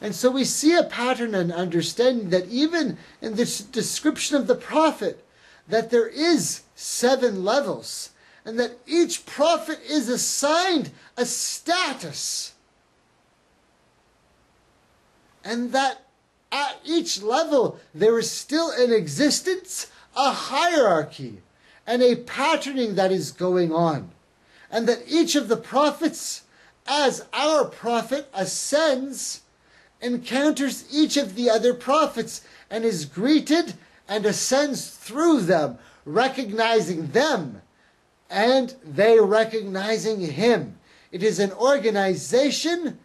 And so we see a pattern and understanding that even in this description of the prophet, that there is 7 levels, and that each prophet is assigned a status. And that at each level there is still in existence a hierarchy and a patterning that is going on. And that each of the prophets, as our prophet ascends, encounters each of the other prophets and is greeted and ascends through them, recognizing them and they recognizing him. It is an organization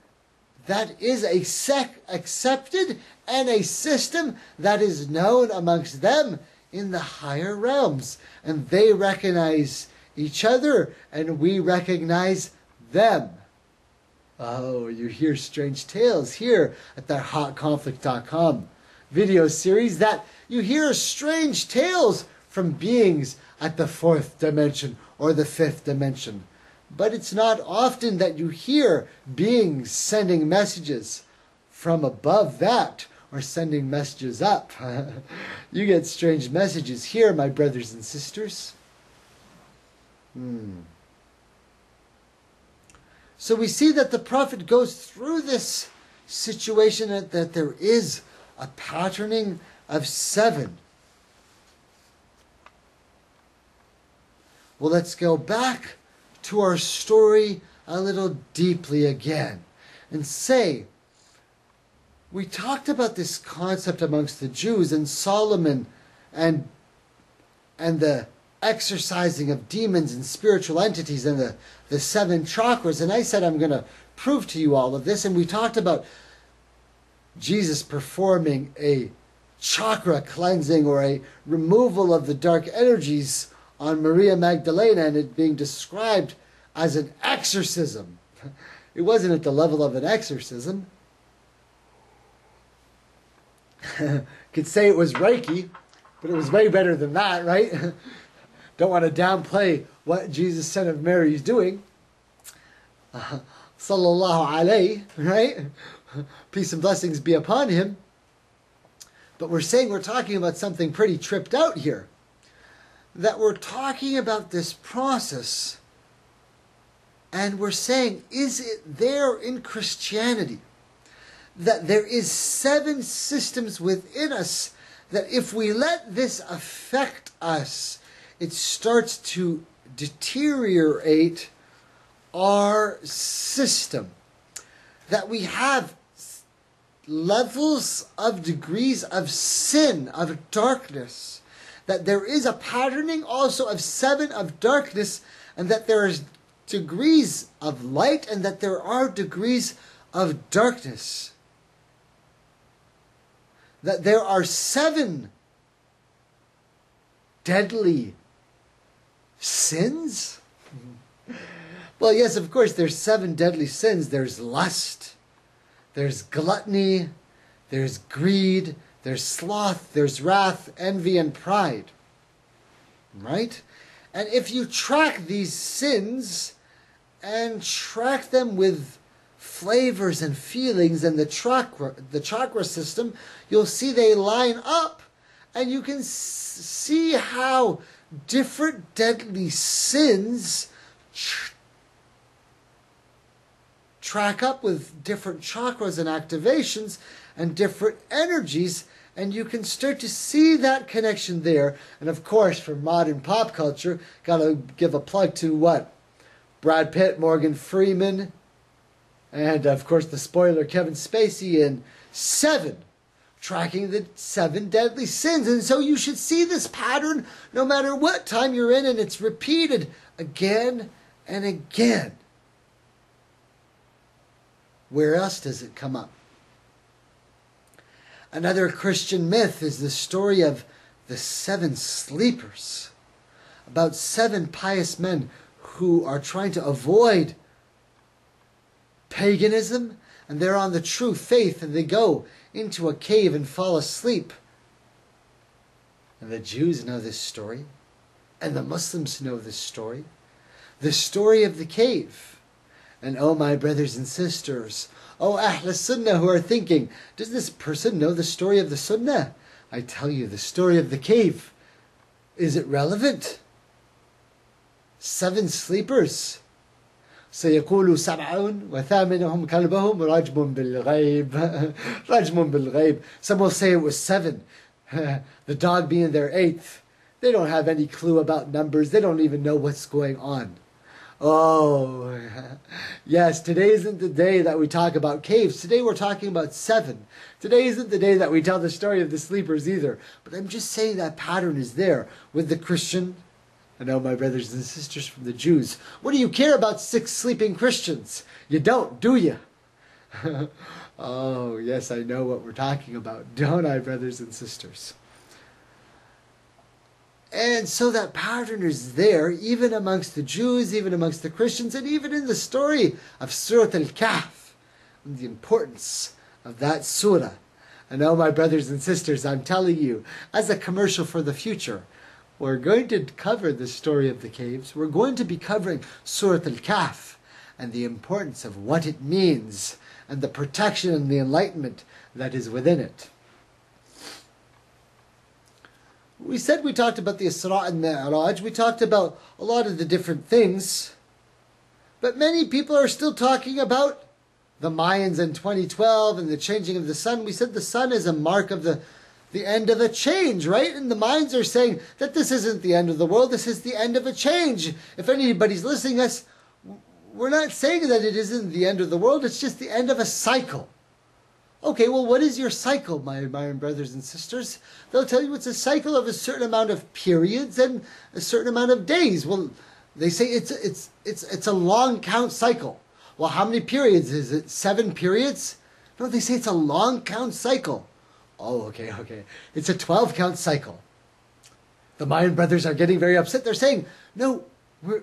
that is accepted and a system that is known amongst them in the higher realms. And they recognize each other and we recognize them. Oh, you hear strange tales here at the hotconflict.com video series, that you hear strange tales from beings at the 4th dimension or the 5th dimension. But it's not often that you hear beings sending messages from above that or sending messages up. You get strange messages here, my brothers and sisters. So we see that the prophet goes through this situation, that there is a patterning of 7. Well, let's go back to our story a little deeply again and say, we talked about this concept amongst the Jews and Solomon and the exorcising of demons and spiritual entities and the 7 chakras. And I said I'm going to prove to you all of this. And we talked about Jesus performing a chakra cleansing or a removal of the dark energies on Maria Magdalena, and it being described as an exorcism. It wasn't at the level of an exorcism. Could say it was Reiki, but it was way better than that, right? Don't want to downplay what Jesus, son of Mary, is doing. Sallallahu alayhi, right? Peace and blessings be upon him. But we're talking about something pretty tripped out here. That we're talking about this process, and we're saying, is it there in Christianity that there is 7 systems within us, that if we let this affect us, it starts to deteriorate our system? That we have levels of degrees of sin, of darkness, that there is a patterning also of 7 of darkness, and that there is degrees of light, and that there are degrees of darkness. That there are 7 deadly sins? Well, yes, of course, there's 7 deadly sins. There's lust, there's gluttony, there's greed, there's sloth, there's wrath, envy, and pride. Right? And if you track these sins and track them with flavors and feelings and the chakra system, you'll see they line up, and you can see how different deadly sins track up with different chakras and activations and different energies, and you can start to see that connection there. And of course, for modern pop culture, gotta give a plug to what? Brad Pitt, Morgan Freeman, and of course the spoiler, Kevin Spacey in 7, tracking the 7 deadly sins. And so you should see this pattern no matter what time you're in, and it's repeated again and again. Where else does it come up? Another Christian myth is the story of the 7 sleepers, about 7 pious men who are trying to avoid paganism, and they're on the true faith, and they go into a cave and fall asleep. And the Jews know this story, and the Muslims know this story. The story of the cave. And oh, my brothers and sisters, oh, Ahl Sunnah who are thinking, does this person know the story of the Sunnah? I tell you, the story of the cave. Is it relevant? 7 sleepers. سيقول 7 وثامنهم كلبهم رجم بالغيب. رجم بالغيب. Some will say it was 7. The dog being their 8th. They don't have any clue about numbers. They don't even know what's going on. Oh, yes, today isn't the day that we talk about caves. Today we're talking about 7. Today isn't the day that we tell the story of the sleepers either. But I'm just saying that pattern is there with the Christian. I know my brothers and sisters from the Jews. What do you care about 6 sleeping Christians? You don't, do you? Oh, yes, I know what we're talking about, don't I, brothers and sisters? And so that pattern is there, even amongst the Jews, even amongst the Christians, and even in the story of Surah Al-Kahf, and the importance of that surah. And oh, my brothers and sisters, I'm telling you, as a commercial for the future, we're going to cover the story of the caves. We're going to be covering Surah Al-Kahf, and the importance of what it means, and the protection and the enlightenment that is within it. We said we talked about the Isra and Mi'raj. We talked about a lot of the different things. But many people are still talking about the Mayans in 2012 and the changing of the sun. We said the sun is a mark of the end of a change, right? And the Mayans are saying that this isn't the end of the world. This is the end of a change. If anybody's listening to us, we're not saying that it isn't the end of the world. It's just the end of a cycle. Okay, well, what is your cycle, my brothers and sisters? They'll tell you it's a cycle of a certain amount of periods and a certain amount of days. Well, they say it's a long count cycle. Well, how many periods is it? 7 periods? No, they say it's a long count cycle. Oh, okay. It's a 12 count cycle. The Mayan brothers are getting very upset. They're saying, no, we're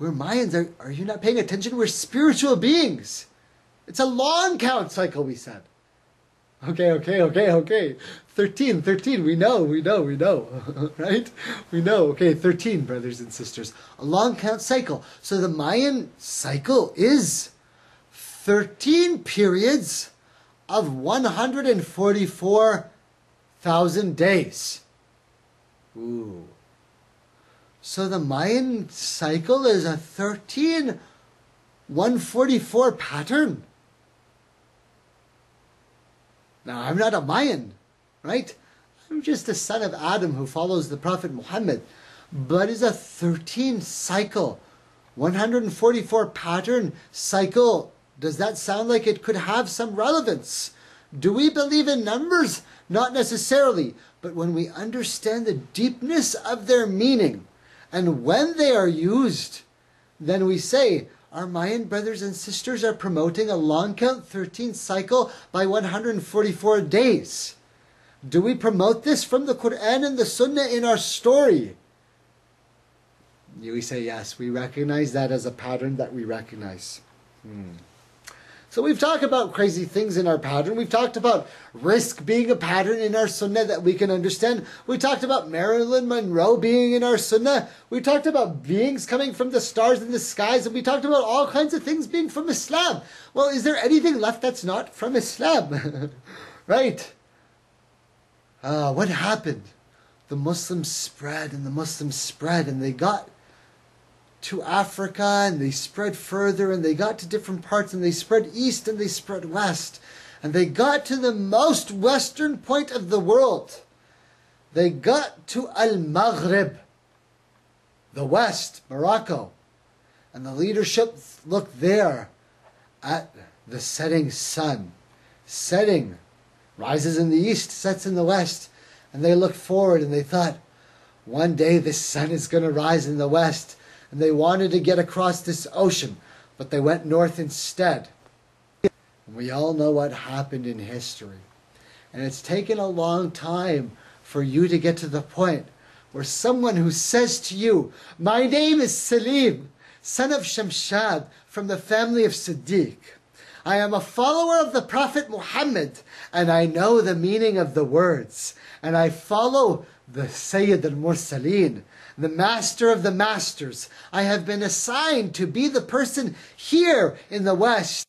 Mayans. Are you not paying attention? We're spiritual beings. It's a long count cycle, we said. Okay. 13, we know, right? We know, okay, 13, brothers and sisters. A long count cycle. So the Mayan cycle is 13 periods of 144,000 days. Ooh. So the Mayan cycle is a 144 pattern. Now, I'm not a Mayan, right? I'm just a son of Adam who follows the Prophet Muhammad. But it's a 13 cycle, 144 pattern cycle. Does that sound like it could have some relevance? Do we believe in numbers? Not necessarily. But when we understand the deepness of their meaning and when they are used, then we say, our Mayan brothers and sisters are promoting a long count 13 cycle by 144 days. Do we promote this from the Quran and the Sunnah in our story? We say yes, we recognize that as a pattern that we recognize. So we've talked about crazy things in our pattern. We've talked about risk being a pattern in our Sunnah that we can understand. We talked about Marilyn Monroe being in our Sunnah. We talked about beings coming from the stars in the skies. And we talked about all kinds of things being from Islam. Well, is there anything left that's not from Islam? Right? What happened? The Muslims spread and they got to Africa and they spread further and they got to different parts and they spread east and they spread west and they got to the most western point of the world. They got to Al-Maghrib, the west, Morocco, and the leadership looked there at the setting sun. Setting, rises in the east, sets in the west, and they looked forward and they thought, one day this sun is going to rise in the west. And they wanted to get across this ocean, but they went north instead. And we all know what happened in history. And it's taken a long time for you to get to the point where someone who says to you, my name is Salim, son of Shamshad, from the family of Siddiq. I am a follower of the Prophet Muhammad, and I know the meaning of the words. And I follow the Sayyid al-Mursaleen, the master of the masters. I have been assigned to be the person here in the West